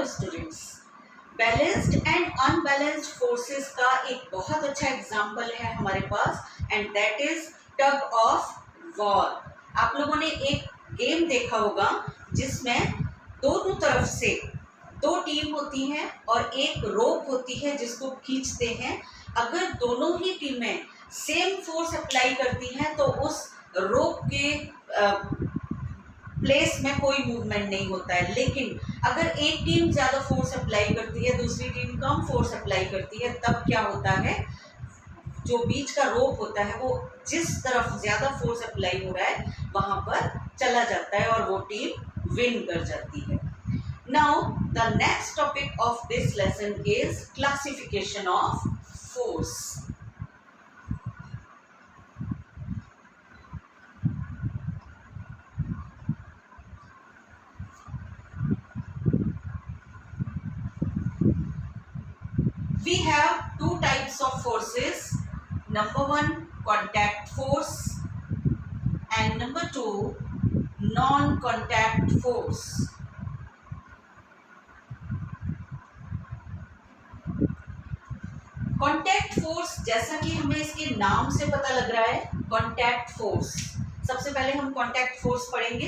Students, balanced and unbalanced forces का एक बहुत अच्छा एग्जाम्पल है हमारे पास, and that is tug of war. आप लोगों ने एक गेम देखा होगा जिसमें दोनों तरफ से दो टीम होती हैं और एक रोप होती है जिसको खींचते हैं। अगर दोनों ही टीमें सेम फोर्स अप्लाई करती हैं तो उस रोप के प्लेस में कोई मूवमेंट नहीं होता है, लेकिन अगर एक टीम ज़्यादा फोर्स अप्लाई करती है, दूसरी टीम कम फोर्स अप्लाई करती है, तब क्या होता है, जो बीच का रोप होता है वो जिस तरफ ज़्यादा फोर्स अप्लाई हो रहा है वहाँ पर चला जाता है और वो टीम विन कर जाती है। Now the next topic of this lesson is classification of force. We have two types of forces. Number one, contact force, and number two, non-contact force. Contact force, जैसा कि हमें इसके नाम से पता लग रहा है, कॉन्टैक्ट फोर्स। सबसे पहले हम कॉन्टैक्ट फोर्स पढ़ेंगे।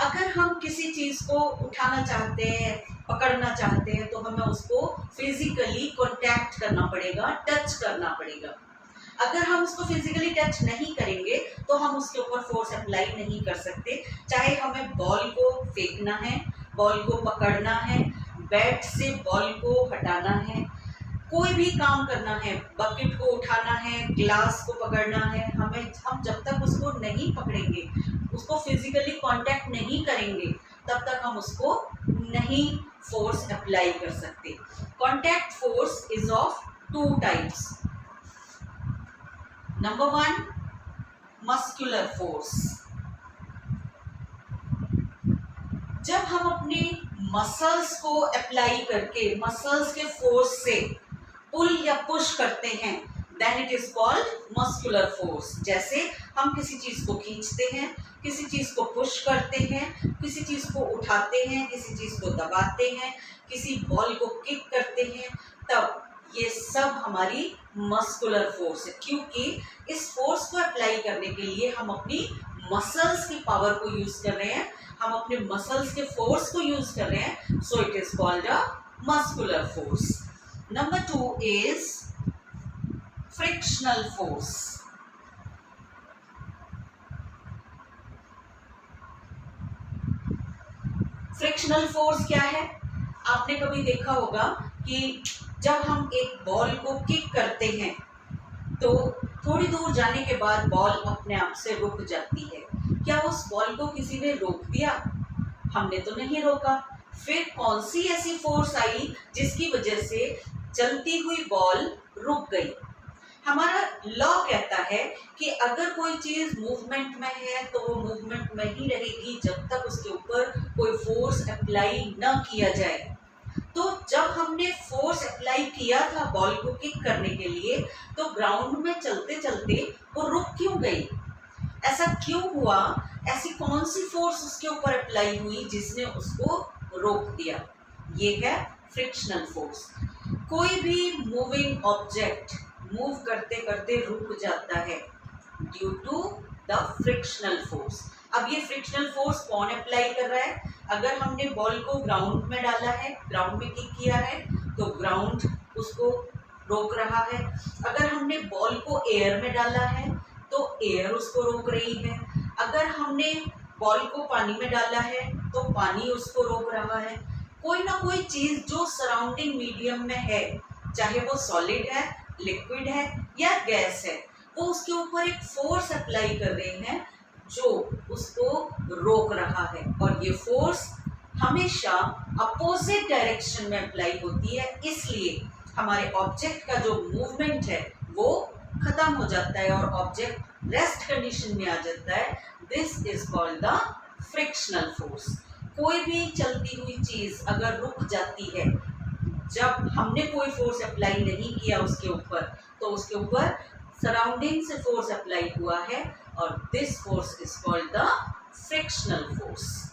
अगर हम किसी चीज को उठाना चाहते हैं, पकड़ना चाहते हैं, तो हमें उसको फिजिकली कॉन्टैक्ट करना पड़ेगा, टच करना पड़ेगा। अगर हम उसको फिजिकली टच नहीं करेंगे तो हम उसके ऊपर फोर्स अप्लाई नहीं कर सकते। चाहे हमें बॉल को फेंकना है, बॉल को पकड़ना है, बैट से बॉल को हटाना है, कोई भी काम करना है, बकेट को उठाना है, ग्लास को पकड़ना है, हम जब तक उसको नहीं पकड़ेंगे, उसको फिजिकली कांटेक्ट नहीं करेंगे, तब तक हम उसको नहीं फोर्स अप्लाई कर सकते। Contact force is of two types. Number one, muscular force. जब हम अपने मसल्स को अप्लाई करके, मसल्स के फोर्स से पुल या पुश करते हैं, then it is called muscular force. जैसे हम किसी चीज को खींचते हैं, किसी चीज को पुश करते हैं, किसी चीज को उठाते हैं, किसी चीज को दबाते हैं, किसी बॉल को किक करते हैं, तब ये सब हमारी मस्कुलर फोर्स है। क्योंकि इस फोर्स को अप्लाई करने के लिए हम अपनी मसल्स की पावर को यूज कर रहे हैं, हम अपने मसल्स के फोर्स को यूज कर रहे हैं, so it is called a muscular force. Number two is frictional force. Frictional force क्या है? आपने कभी देखा होगा कि जब हम एक बॉल को किक करते हैं तो थोड़ी दूर जाने के बाद बॉल अपने आप से रुक जाती है। क्या उस बॉल को किसी ने रोक दिया? हमने तो नहीं रोका। फिर कौन सी ऐसी फोर्स आई जिसकी वजह से चलती हुई बॉल रुक गई? हमारा लॉ कहता है कि अगर कोई चीज मूवमेंट में है तो वो मूवमेंट में ही रहेगी जब तक उसके ऊपर कोई फोर्स अप्लाई न किया जाए। तो जब हमने फोर्स अप्लाई किया था बॉल को किक करने के लिए, तो ग्राउंड में चलते चलते वो रुक क्यों गई? ऐसा क्यों हुआ? ऐसी कौन सी फोर्स उसके ऊपर अप्लाई हुई जिसने उसको रोक दिया? ये है फ्रिक्शनल फोर्स। कोई भी मूविंग ऑब्जेक्ट मूव करते करते रुक जाता है due to the frictional force. अब ये फ्रिक्शनल फोर्स कौन अप्लाई कर रहा है? अगर हमने बॉल को ग्राउंड में डाला है, ग्राउंड में किक किया है, तो ग्राउंड उसको रोक रहा है। अगर हमने बॉल को एयर में डाला है तो एयर उसको रोक रही है। अगर हमने बॉल को पानी में डाला है तो पानी उसको रोक रहा है। कोई ना कोई चीज जो सराउंडिंग मीडियम में है, चाहे वो सॉलिड है, लिक्विड है या गैस है, वो उसके ऊपर एक फोर्स अप्लाई कर रहे हैं जो उसको रोक रहा है। और ये फोर्स हमेशा अपोजिट डायरेक्शन में अप्लाई होती है, इसलिए हमारे ऑब्जेक्ट का जो मूवमेंट है वो खत्म हो जाता है और ऑब्जेक्ट रेस्ट कंडीशन में आ जाता है। This is called the frictional force. कोई भी चलती हुई चीज अगर रुक जाती है जब हमने कोई फोर्स अप्लाई नहीं किया उसके ऊपर, तो उसके ऊपर सराउंडिंग से फोर्स अप्लाई हुआ है और this force is called the frictional force.